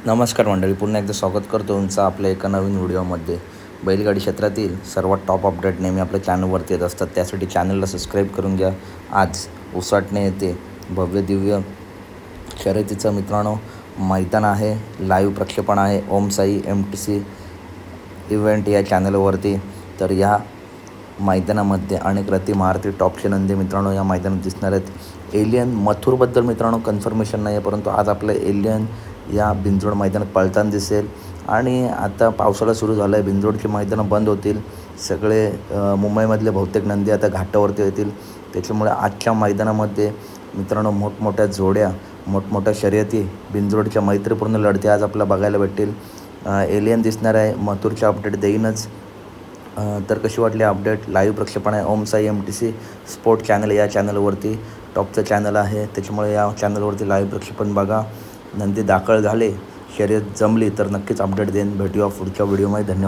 नमस्कार मंडळी, पुन्हा एकदा स्वागत करतो तुमचं आपल्या एका नवीन व्हिडिओमध्ये. बैलगाडी क्षेत्रातील सर्वात टॉप अपडेट नेहमी आपल्या चॅनलवरती येत असतात. त्यासाठी चॅनलला सबस्क्राईब करून घ्या. आज उसाटणे येथे भव्य दिव्य शर्यतीचं मित्रांनो मैदान आहे. लाईव्ह प्रक्षेपण आहे ओम साई MTC इव्हेंट या चॅनलवरती. तर या मैदानामध्ये अनेक रथी महारथी टॉपचे नंदी मित्रांनो या मैदानात दिसणार आहेत. एलियन मथुरबद्दल मित्रांनो कन्फर्मेशन नाही आहे, परंतु आज आपलं एलियन या बिंजोड मैदानात पळताना दिसेल. आणि आता पावसाळा सुरू झाला आहे, बिंजोडची मैदानं बंद होतील. सगळे मुंबईमधले बहुतेक नंदी आता घाटावरती येतील. त्याच्यामुळे आजच्या मैदानामध्ये मित्रांनो मोठमोठ्या जोड्या, मोठमोठ्या शर्यती, बिंजोडच्या मैत्रीपूर्ण लढती आज आपल्याला बघायला भेटतील. एलियन दिसणार आहे, मथुरचे अपडेट देईनच. तर कशी वाटली अपडेट? लाईव्ह प्रक्षेपण आहे ओम साई MTC स्पोर्ट चॅनल या चॅनलवरती. टॉपचं चॅनल आहे, त्याच्यामुळे या चॅनलवरती लाईव्ह प्रक्षेपण बघा. नंदी दाखल झाले, शर्यत जमली तर नक्कीच अपडेट देईन. भेटूया पुढच्या व्हिडिओमध्ये. धन्यवाद.